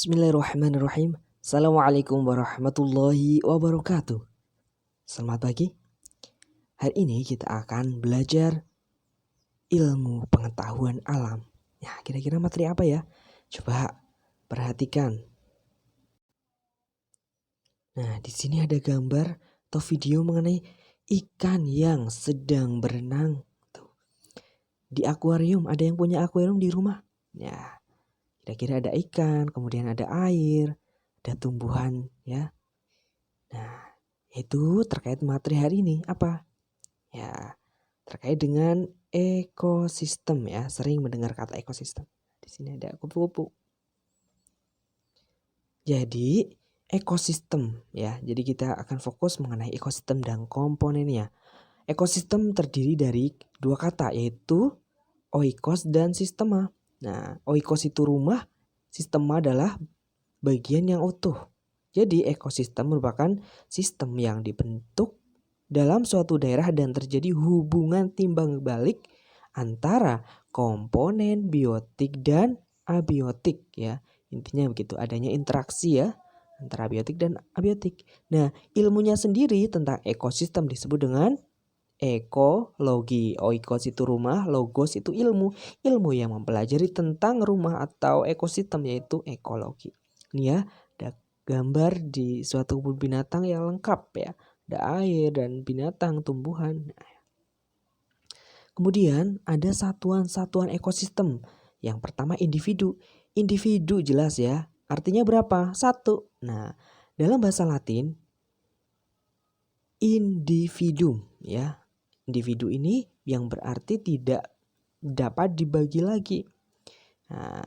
Bismillahirrahmanirrahim. Assalamualaikum warahmatullahi wabarakatuh. Selamat pagi. Hari ini kita akan belajar ilmu pengetahuan alam. Ya, kira-kira materi apa ya? Coba perhatikan. Nah, di sini ada gambar atau video mengenai ikan yang sedang berenang. Tuh. Di akuarium, ada yang punya akuarium di rumah? Ya, kira-kira ada ikan, kemudian ada air, ada tumbuhan ya. Nah, itu terkait materi hari ini apa? Ya, terkait dengan ekosistem ya. Sering mendengar kata ekosistem. Di sini ada kupu-kupu. Jadi, ekosistem ya. Jadi kita akan fokus mengenai ekosistem dan komponennya. Ekosistem terdiri dari dua kata yaitu oikos dan sistema. Nah, oikos itu rumah, sistema adalah bagian yang utuh. Jadi ekosistem merupakan sistem yang dibentuk dalam suatu daerah dan terjadi hubungan timbang balik antara komponen biotik dan abiotik ya. Intinya begitu, adanya interaksi ya antara biotik dan abiotik. Nah, ilmunya sendiri tentang ekosistem disebut dengan ekologi. Oikos itu rumah, logos itu ilmu. Ilmu yang mempelajari tentang rumah atau ekosistem yaitu ekologi. Ini ya, ada gambar di suatu kebun binatang yang lengkap ya. Ada air dan binatang, tumbuhan. Kemudian ada satuan-satuan ekosistem. Yang pertama individu. Individu jelas ya. Artinya berapa? Satu. Nah, dalam bahasa Latin individuum ya. Individu ini yang berarti tidak dapat dibagi lagi. Nah,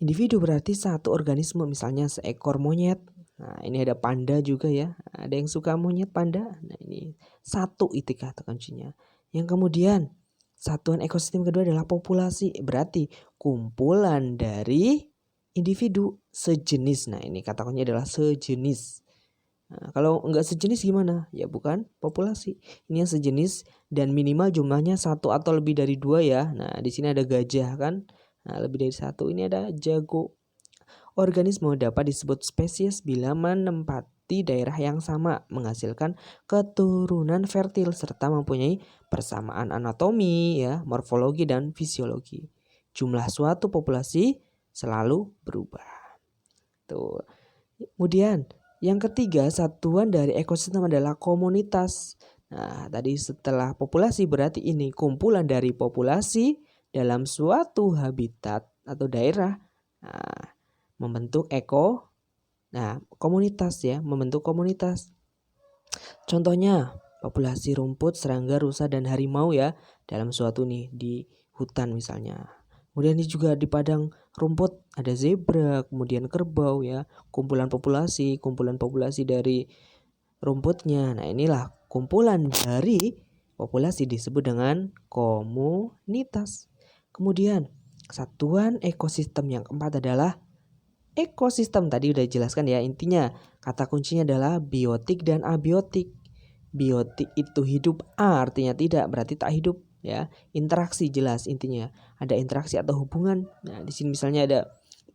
individu berarti satu organisme, misalnya seekor monyet. Nah, ini ada panda juga ya. Ada yang suka monyet panda. Nah, ini satu itu kata kuncinya. Yang kemudian satuan ekosistem kedua adalah populasi. Berarti kumpulan dari individu sejenis. Nah, ini kata kuncinya adalah sejenis. Nah, kalau enggak sejenis gimana? Ya bukan populasi. Ini yang sejenis dan minimal jumlahnya satu atau lebih dari dua ya. Nah, di sini ada gajah kan. Nah, lebih dari satu. Ini ada jago. Organisme dapat disebut spesies bila menempati daerah yang sama, menghasilkan keturunan fertil serta mempunyai persamaan anatomi ya, morfologi dan fisiologi. Jumlah suatu populasi selalu berubah. Tuh. Kemudian yang ketiga, satuan dari ekosistem adalah komunitas. Nah, tadi setelah populasi berarti ini kumpulan dari populasi dalam suatu habitat atau daerah. Nah, membentuk komunitas ya, membentuk komunitas. Contohnya, populasi rumput, serangga, rusa dan harimau ya dalam suatu nih di hutan misalnya. Kemudian ini juga di padang rumput ada zebra, kemudian kerbau ya, kumpulan populasi dari rumputnya. Nah, inilah kumpulan dari populasi disebut dengan komunitas. Kemudian satuan ekosistem yang keempat adalah ekosistem. Tadi udah jelaskan ya, intinya kata kuncinya adalah biotik dan abiotik. Biotik itu hidup, artinya tidak, berarti tak hidup ya. Interaksi jelas intinya. Ada interaksi atau hubungan. Nah, di sini misalnya ada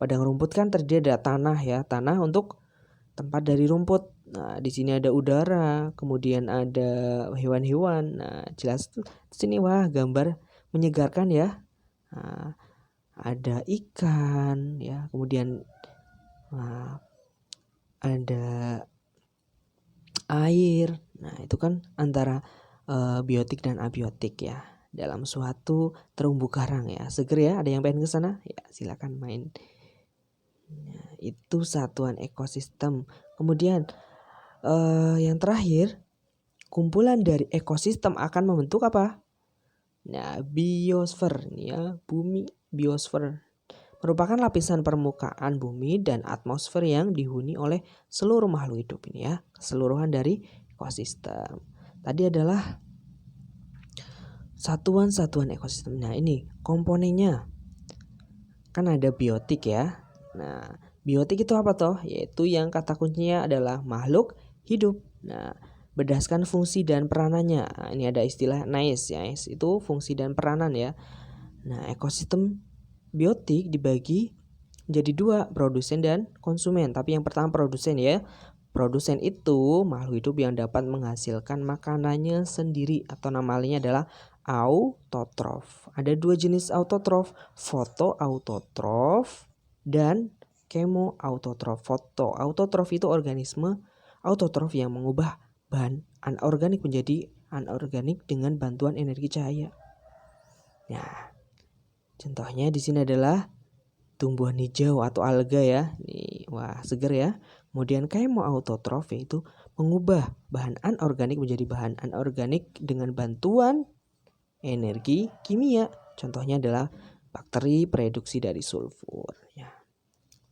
padang rumput kan terdiri dari tanah ya, tanah untuk tempat dari rumput. Nah, di sini ada udara, kemudian ada hewan-hewan. Nah, jelas tuh di sini wah gambar menyegarkan ya. Nah, ada ikan ya, kemudian ada air. Nah, itu kan antara biotik dan abiotik ya. Dalam suatu terumbu karang ya. Seger ya, ada yang pengen ke sana? Ya, silakan main. Nah, itu satuan ekosistem. Kemudian yang terakhir, kumpulan dari ekosistem akan membentuk apa? Nah, biosfer ya, bumi biosfer merupakan lapisan permukaan bumi dan atmosfer yang dihuni oleh seluruh makhluk hidup ini ya, keseluruhan dari ekosistem. Tadi adalah satuan-satuan ekosistem. Nah, ini komponennya. Kan ada biotik ya. Nah, biotik itu apa toh? Yaitu yang kata kuncinya adalah makhluk hidup. Nah, berdasarkan fungsi dan peranannya. Nah, ini ada istilah NAIS ya. Itu fungsi dan peranan ya. Nah, ekosistem biotik dibagi menjadi dua, produsen dan konsumen. Tapi yang pertama produsen ya. Produsen itu makhluk hidup yang dapat menghasilkan makanannya sendiri atau nama lainnya adalah autotrof. Ada dua jenis autotrof, fotoautotrof dan kemoautotrof. Fotoautotrof itu organisme autotrof yang mengubah bahan anorganik menjadi anorganik dengan bantuan energi cahaya. Nah, contohnya di sini adalah tumbuhan hijau atau alga ya. Nih, wah seger ya. Kemudian kemoautotrof yaitu mengubah bahan anorganik menjadi bahan anorganik dengan bantuan energi kimia. Contohnya adalah bakteri pereduksi dari sulfur ya.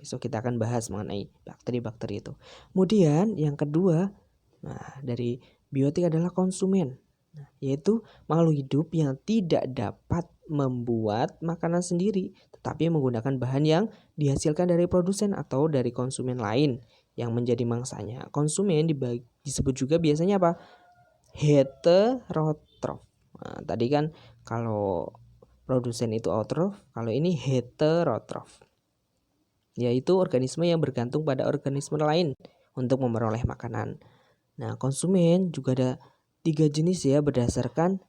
Besok kita akan bahas mengenai bakteri-bakteri itu. Kemudian yang kedua, nah dari biotik adalah konsumen. Nah, yaitu makhluk hidup yang tidak dapat membuat makanan sendiri, tetapi menggunakan bahan yang dihasilkan dari produsen atau dari konsumen lain yang menjadi mangsanya. Konsumen disebut juga biasanya apa? Heterotrof. Nah, tadi kan kalau produsen itu autotrof, kalau ini heterotrof, yaitu organisme yang bergantung pada organisme lain untuk memperoleh makanan. Nah, konsumen juga ada 3 jenis ya berdasarkan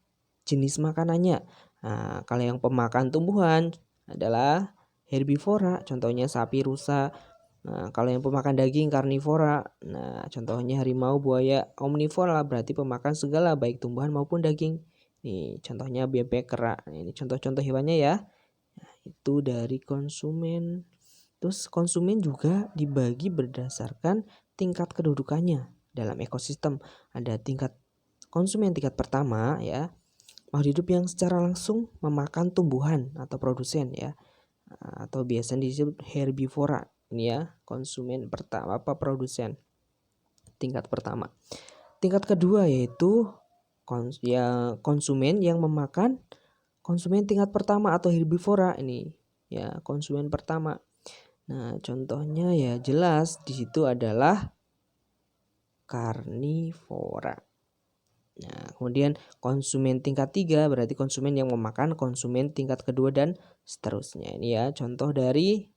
jenis makanannya. Nah, kalau yang pemakan tumbuhan adalah herbivora, contohnya sapi, rusa. Nah, kalau yang pemakan daging karnivora, nah contohnya harimau, buaya. Omnivora berarti pemakan segala baik tumbuhan maupun daging. Nih, contohnya bebek, kera. Ini contoh-contoh hewannya ya. Nah, itu dari konsumen. Terus konsumen juga dibagi berdasarkan tingkat kedudukannya dalam ekosistem. Ada tingkat konsumen tingkat pertama ya, makhluk hidup yang secara langsung memakan tumbuhan atau produsen ya, atau biasanya disebut herbivora. Ini ya konsumen pertama produsen tingkat pertama. Tingkat kedua yaitu konsumen yang memakan konsumen tingkat pertama atau herbivora ini ya, konsumen pertama. Nah, contohnya ya jelas di situ adalah karnivora. Nah, kemudian konsumen tingkat 3 berarti konsumen yang memakan konsumen tingkat kedua dan seterusnya. Ini ya contoh dari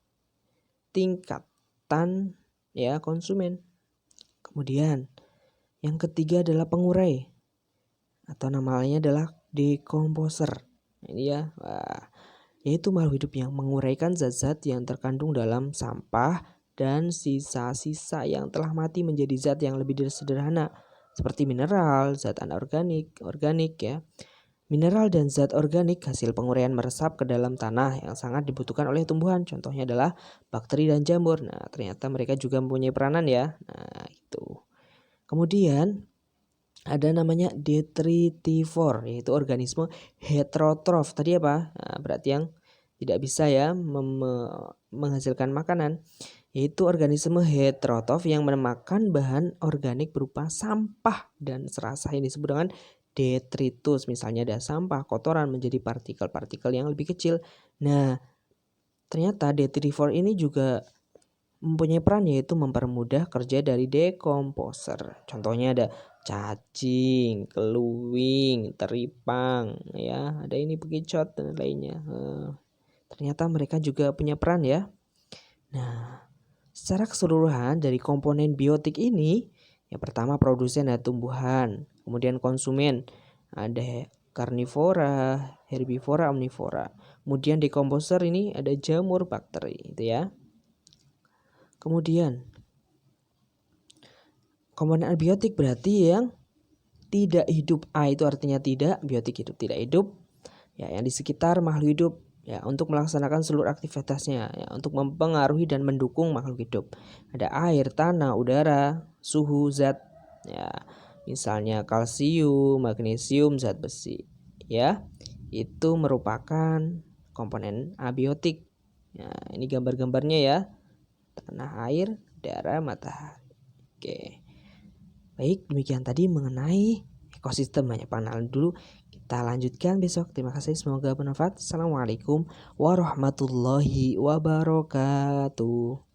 tingkatan ya konsumen. Kemudian yang ketiga adalah pengurai atau namanya adalah decomposer. Ini ya, yaitu makhluk hidup yang menguraikan zat-zat yang terkandung dalam sampah dan sisa-sisa yang telah mati menjadi zat yang lebih sederhana seperti mineral, zat anorganik, organik ya. Mineral dan zat organik hasil penguraian meresap ke dalam tanah yang sangat dibutuhkan oleh tumbuhan. Contohnya adalah bakteri dan jamur. Nah, ternyata mereka juga mempunyai peranan ya. Nah, itu. Kemudian ada namanya detritivore, yaitu organisme heterotrof. Tadi apa? Nah, berarti yang tidak bisa ya menghasilkan makanan, yaitu organisme heterotrof yang memakan bahan organik berupa sampah dan serasa yang disebut dengan detritus. Misalnya ada sampah, kotoran menjadi partikel-partikel yang lebih kecil. Nah, ternyata detritivore ini juga mempunyai peran yaitu mempermudah kerja dari decomposer. Contohnya ada cacing, keluing, teripang ya, ada ini bekicot dan lainnya. Ternyata mereka juga punya peran ya. Nah, secara keseluruhan dari komponen biotik ini, yang pertama produsen ada tumbuhan, kemudian konsumen ada karnivora, herbivora, omnivora. Kemudian decomposer ini ada jamur, bakteri itu ya. Kemudian komponen abiotik berarti yang tidak hidup. A itu artinya tidak, biotik hidup, tidak hidup. Ya, yang di sekitar makhluk hidup ya, untuk melaksanakan seluruh aktivitasnya ya, untuk mempengaruhi dan mendukung makhluk hidup. Ada air, tanah, udara, suhu, zat ya. Misalnya kalsium, magnesium, zat besi ya. Itu merupakan komponen abiotik. Ya, ini gambar-gambarnya ya. Tanah, air, udara, matahari. Oke. Baik, demikian tadi mengenai ekosistem. Banyak pengenalan dulu. Kita lanjutkan besok. Terima kasih, semoga bermanfaat. Assalamualaikum warahmatullahi wabarakatuh.